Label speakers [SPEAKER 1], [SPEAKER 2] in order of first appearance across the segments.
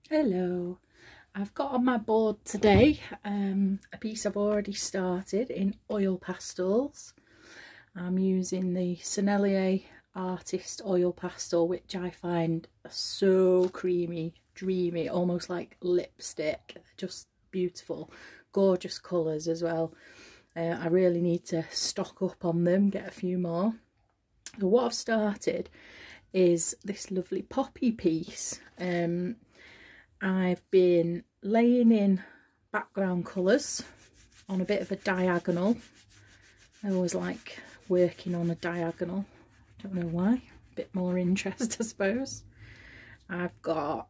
[SPEAKER 1] Hello, I've got on my board today a piece I've already started in oil pastels. I'm using the Sennelier Artist Oil Pastel, which I find so creamy, dreamy, almost like lipstick. Just beautiful, gorgeous colours as well. I really need to stock up on them, get a few more. So what I've started is this lovely poppy piece. I've been laying in background colours on a bit of a diagonal. I always like working on a diagonal, don't know why, a bit more interest I suppose. I've got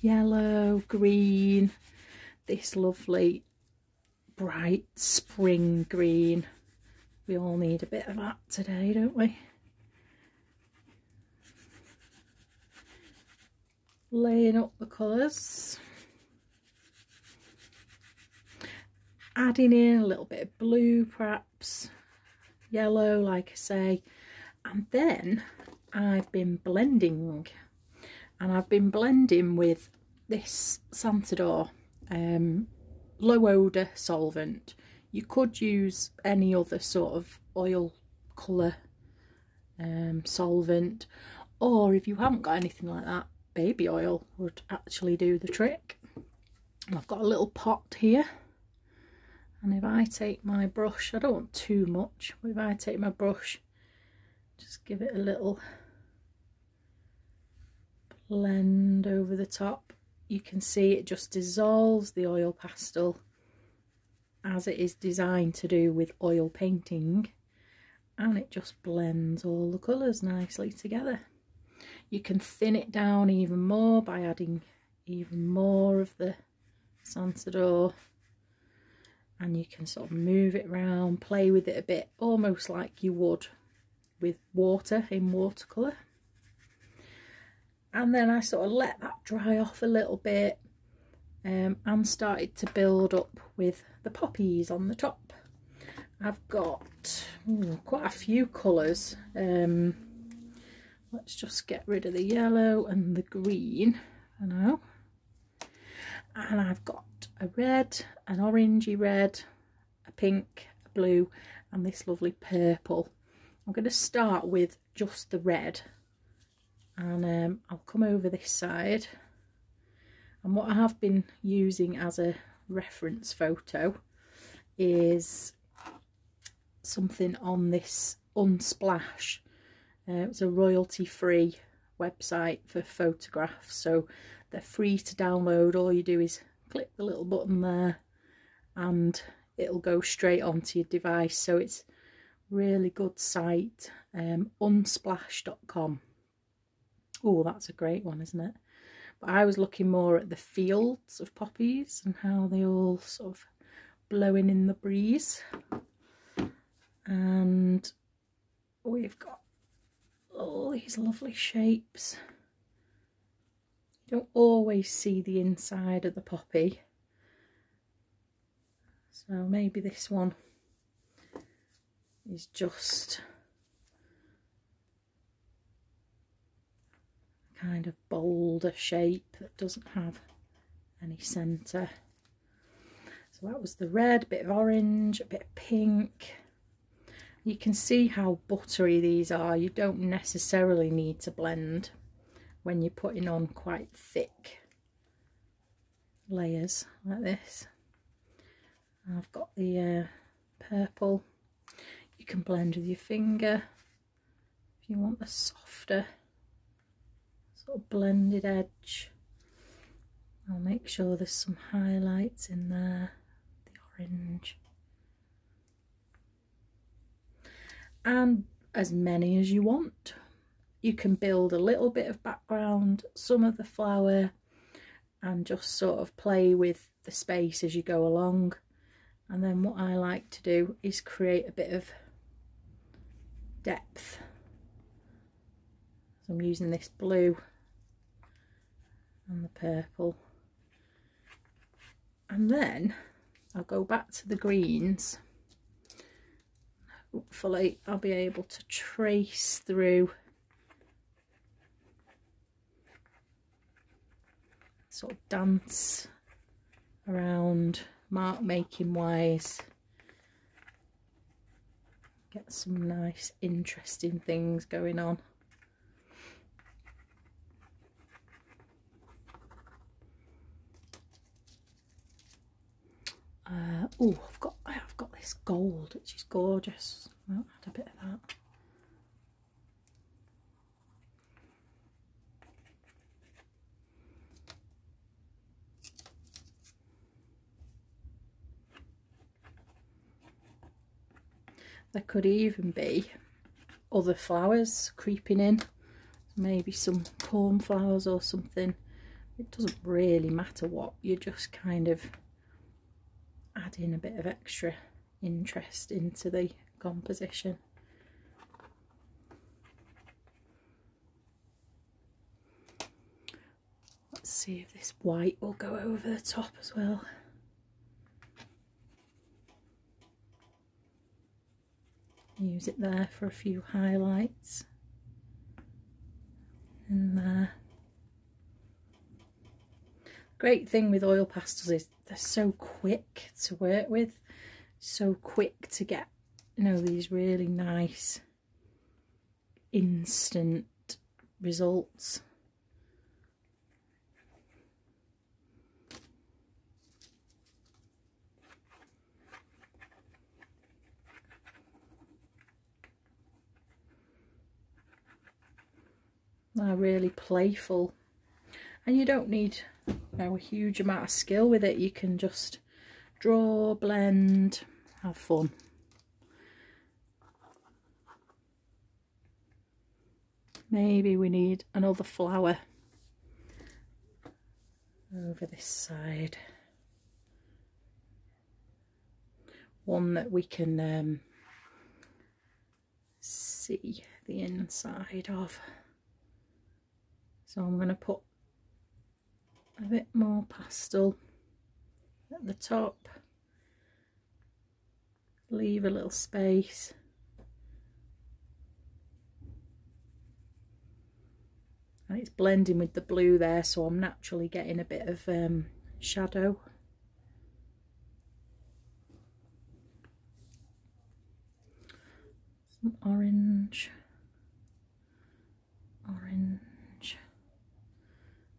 [SPEAKER 1] yellow, green, this lovely bright spring green. We all need a bit of that today, don't we? Laying up the colours, adding in a little bit of blue perhaps, yellow like I say, and then I've been blending, and I've been blending with this Santador low odour solvent. You could use any other sort of oil colour solvent, or if you haven't got anything like that, baby oil would actually do the trick. I've got a little pot here, and if I take my brush, I don't want too much, but if I take my brush, just give it a little blend over the top, you can see it just dissolves the oil pastel as it is designed to do with oil painting, and it just blends all the colours nicely together. You can thin it down even more by adding even more of the Santador, and you can sort of move it around, play with it a bit, almost like you would with water in watercolour. And then I sort of let that dry off a little bit and started to build up with the poppies on the top. I've got quite a few colours. Let's just get rid of the yellow and the green for now. And I've got a red, an orangey red, a pink, a blue, and this lovely purple. I'm going to start with just the red, and I'll come over this side. And what I have been using as a reference photo is something on this Unsplash. It's a royalty-free website for photographs, so they're free to download. All you do is click the little button there and it'll go straight onto your device, so it's really good site. Unsplash.com. Oh, that's a great one, isn't it? But I was looking more at the fields of poppies and how they all sort of blowing in the breeze. And we've got all these lovely shapes. You don't always see the inside of the poppy, so maybe this one is just a kind of bolder shape that doesn't have any centre. So that was the red, a bit of orange, a bit of pink. You can see how buttery these are. You don't necessarily need to blend when you're putting on quite thick layers like this. I've got the purple. You can blend with your finger if you want the softer sort of blended edge. I'll make sure there's some highlights in there, the orange. And as many as you want. You can build a little bit of background, some of the flower, and just sort of play with the space as you go along. And then what I like to do is create a bit of depth. So I'm using this blue and the purple. And then I'll go back to the greens. Hopefully I'll be able to trace through sort of dance around mark making wise. Get some nice interesting things going on. Oh, I've got this gold, which is gorgeous. I'll add a bit of that. There could even be other flowers creeping in, maybe some cornflowers or something. It doesn't really matter what, you just kind of add in a bit of extra interest into the composition. Let's see if this white will go over the top as well. Use it there for a few highlights in there. Great thing with oil pastels is they're so quick to work with, so quick to get, you know, these really nice instant results. They're really playful, and you don't need, you know, a huge amount of skill with it. You can just draw, blend, have fun. Maybe we need another flower over this side, one that we can see the inside of. So I'm going to put a bit more pastel at the top, leave a little space, and it's blending with the blue there, so I'm naturally getting a bit of shadow. Some orange.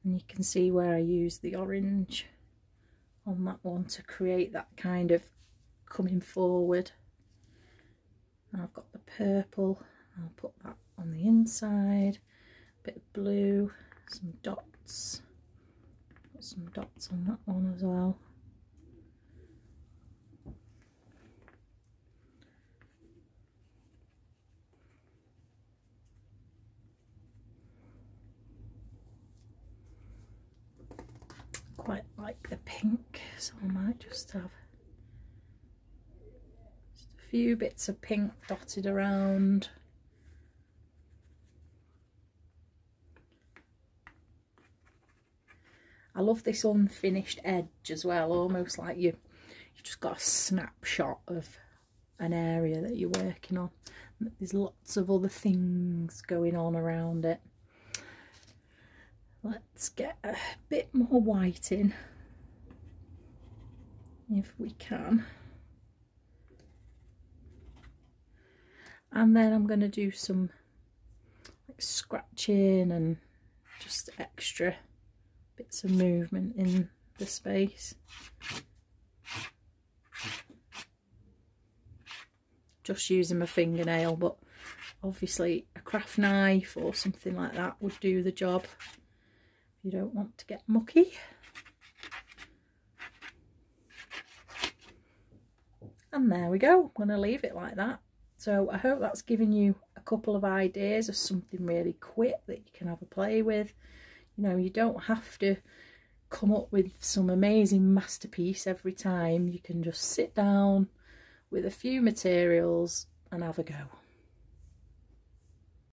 [SPEAKER 1] And you can see where I use the orange on that one to create that kind of coming forward. And I've got the purple, I'll put that on the inside, a bit of blue, some dots, put some dots on that one as well. Quite like the pink, so I might just have just a few bits of pink dotted around. I love this unfinished edge as well, almost like you've just got a snapshot of an area that you're working on. There's lots of other things going on around it. Let's get a bit more white in, if we can. And then I'm going to do some like scratching and just extra bits of movement in the space. Just using my fingernail, but obviously a craft knife or something like that would do the job. You don't want to get mucky. And there we go. I'm going to leave it like that. So I hope that's given you a couple of ideas of something really quick that you can have a play with. You know, you don't have to come up with some amazing masterpiece every time. You can just sit down with a few materials and have a go.